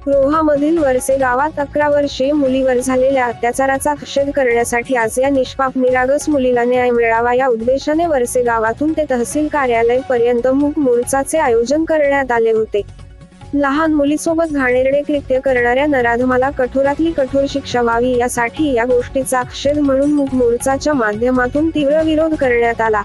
रोहामधील वरसे गावात 11 वर्षीय मुलीवर झालेल्या अत्याचाराचा निषेध करण्यासाठी आज या निष्पाप निरागस मुलीला न्याय मिळावा या उद्देशाने वरसे गावातून ते तहसील कार्यालय पर्यंत मूक मोर्चाचे आयोजन करण्यात आले होते. लहान मुलीसोबत घाणेरडे कृत्य करणाऱ्या नराधमाला कठोरातली कठोर शिक्षा व्हावी यासाठी या गोष्टीचा निषेध म्हणून मूक मोर्चाच्या माध्यमातून तीव्र विरोध करण्यात आला.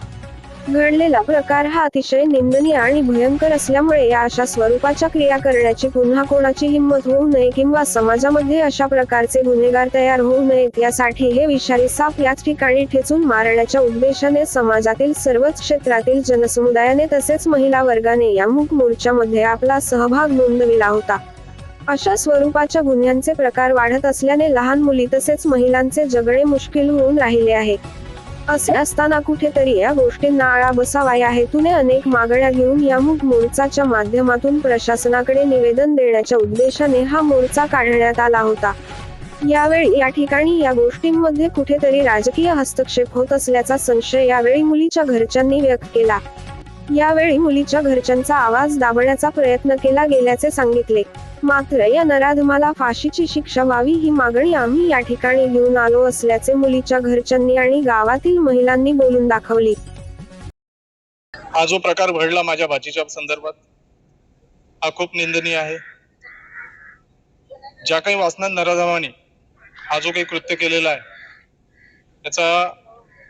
घडलेला प्रकार हा अतिशय निंदनीय आणि भयंकर असल्यामुळे या अशा स्वरूपाच्या क्रिया करण्याची पुन्हा कोणाची हिंमत होऊ नये किंवा समाजामध्ये अशा प्रकारचे गुन्हेगार तयार होऊ नयेत यासाठी हे विषारी साप याच ठिकाणी ठेचून मारण्याच्या उद्देशाने समाजातील सर्वच क्षेत्रातील जनसमुदायाने तसेच महिला वर्गाने या मूक मोर्चामध्ये आपला सहभाग नोंदविला होता. अशा स्वरूपाच्या गुन्ह्यांचे प्रकार वाढत असल्याने लहान मुली तसेच महिलांचे जगणे मुश्किल होऊन राहिले आहे. असे असताना कुठेतरी या गोष्टींना आळा बसावा या हेतूने अनेक मागण्या घेऊन या मूक मोर्चाच्या माध्यमातून प्रशासनाकडे निवेदन देण्याच्या उद्देशाने हा मोर्चा काढण्यात आला होता. यावेळी या ठिकाणी या गोष्टींमध्ये कुठेतरी राजकीय हस्तक्षेप होत असल्याचा संशय यावेळी मुलीच्या घरच्यांनी व्यक्त केला. यावेळी मुलीच्या घरच्यांचा आवाज दाबण्याचा प्रयत्न केला गेल्याचे सांगितले. मात्र या नराधमाला फाशीची शिक्षा व्हावी ही मागणी आम्ही या ठिकाणी घेऊन आलो असल्याचे मुलीच्या घरच्यांनी आणि गावातील महिलांनी बोलून दाखवली. हा जो प्रकार घडला माझ्या भाचीच्या संदर्भात हा खूप निंदनीय आहे. ज्या काही वासना नराधमाने हा जो काही कृत्य केलेला आहे त्याचा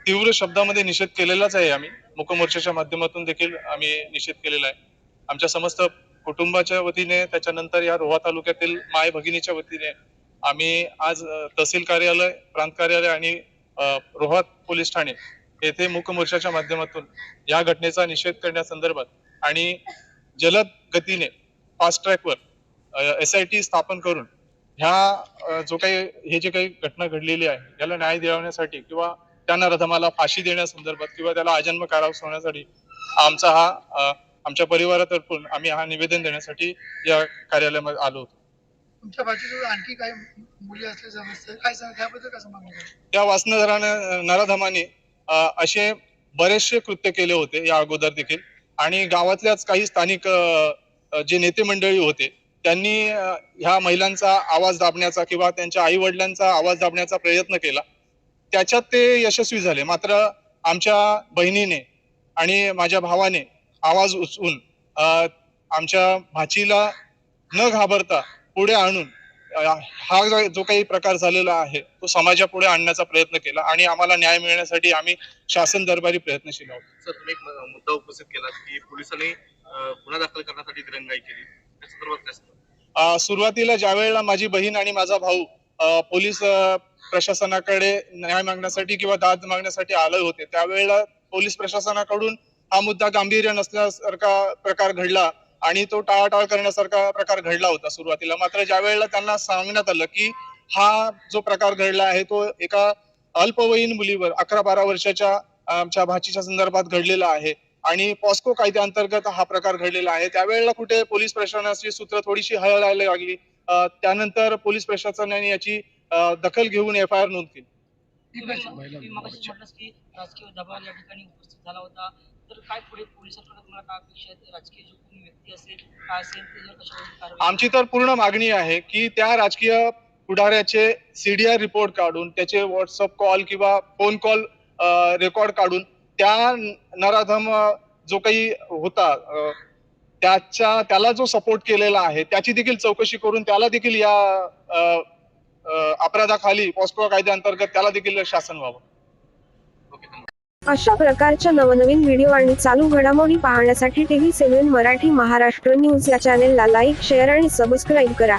तीव्र शब्दामध्ये निषेध केलेलाच आहे. आम्ही मूकमोर्चाच्या माध्यमातून देखील आम्ही निषेध केलेला आहे. आमच्या समस्त कुटुंबाच्या वतीने त्याच्यानंतर या रोहा तालुक्यातील माय भगिनीच्या वतीने आम्ही आज तहसील कार्यालय, प्रांत कार्यालय आणि रोहा पोलीस ठाणे येथे मूकमोर्चाच्या माध्यमातून या घटनेचा निषेध करण्यासंदर्भात आणि जलद गतीने फास्ट ट्रॅकवर SIT स्थापन करून ह्या जो काही हे जे काही घटना घडलेली आहे याला न्याय दिलावण्यासाठी किंवा त्या नराधमाला फाशी देण्यासंदर्भात किंवा त्याला आजन्म कारावास होण्यासाठी आमच्या परिवारातर्फून आम्ही हा निवेदन देण्यासाठी या कार्यालयामध्ये आलो होतो. तुमच्या भाषेत आणखी काही मुली असले समजते काय सांग त्याबद्दल कसं मागणी त्या वासनाधराने नराधमाने असे बरेचसे कृत्य केले होते या अगोदर देखील आणि गावातल्याच काही स्थानिक जे नेते मंडळी होते त्यांनी ह्या महिलांचा आवाज दाबण्याचा किंवा त्यांच्या आई वडिलांचा आवाज दाबण्याचा प्रयत्न केला. त्याच्यात ते यशस्वी झाले. मात्र आमच्या बहिणीने आणि माझ्या भावाने आवाज उचलून आमच्या भाचीला न घाबरता पुढे आणून हा जो काही प्रकार झालेला आहे तो समाजापुढे आणण्याचा प्रयत्न केला आणि आम्हाला न्याय मिळण्यासाठी आम्ही शासन दरबारी प्रयत्नशील आहोत. सर, तुम्ही एक मुद्दा उपस्थित केला की पोलिसांनी गुन्हा दाखल करण्यासाठी दिरंगाई केली, त्या संदर्भात काय सांगाल? सुरुवातीला ज्या वेळेला माझी बहीण आणि माझा भाऊ पोलीस प्रशासनाकडे न्याय मागण्यासाठी किंवा दाद मागण्यासाठी आले होते त्यावेळेला पोलीस प्रशासनाकडून हा मुद्दा गांभीर्य नसल्यासारखा प्रकार घडला आणि तो टाळाटाळ करण्यासारखा प्रकार घडला होता सुरुवातीला. मात्र ज्या वेळेला त्यांना सांगण्यात आलं की हा जो प्रकार घडला आहे तो एका अल्पवयीन मुलीवर 11-12 वर्षाच्या आमच्या भाचीच्या संदर्भात घडलेला आहे आणि पॉस्को कायद्याअंतर्गत हा प्रकार घडलेला आहे, त्यावेळेला कुठे पोलीस प्रशासनाची सूत्र थोडीशी हळहळायला लागली. त्यानंतर पोलीस प्रशासनाने याची दखल घेऊन FIR नोंद केली. राजकीय दबाव या ठिकाणी उपस्थित झाला होता, तर काय पुढे पोलिसांकडे तुम्हाला काय अपेक्षा आहे? राजकीय जो कोणी व्यक्ती असेल काय असेल त्याच्यावर कशाप्रकारे कारवाई? आमची तर पूर्ण मागणी आहे की त्या राजकीय पुढाऱ्याचे CDR रिपोर्ट काढून त्याचे व्हॉट्सअप कॉल किंवा फोन कॉल रेकॉर्ड काढून त्या नराधम जो काही होता त्याला जो सपोर्ट केलेला आहे त्याची देखील चौकशी करून त्याला देखील या अपराधाखाली पॉस्को कायद्याअंतर्गत त्याला देखील शासन व्हावं. अशा प्रकारच्या नवनवीन व्हिडिओ आणि चालू घडामोडी पाहण्यासाठी TV7 मराठी महाराष्ट्र न्यूज या चॅनेलला लाईक, शेअर आणि सबस्क्राईब करा.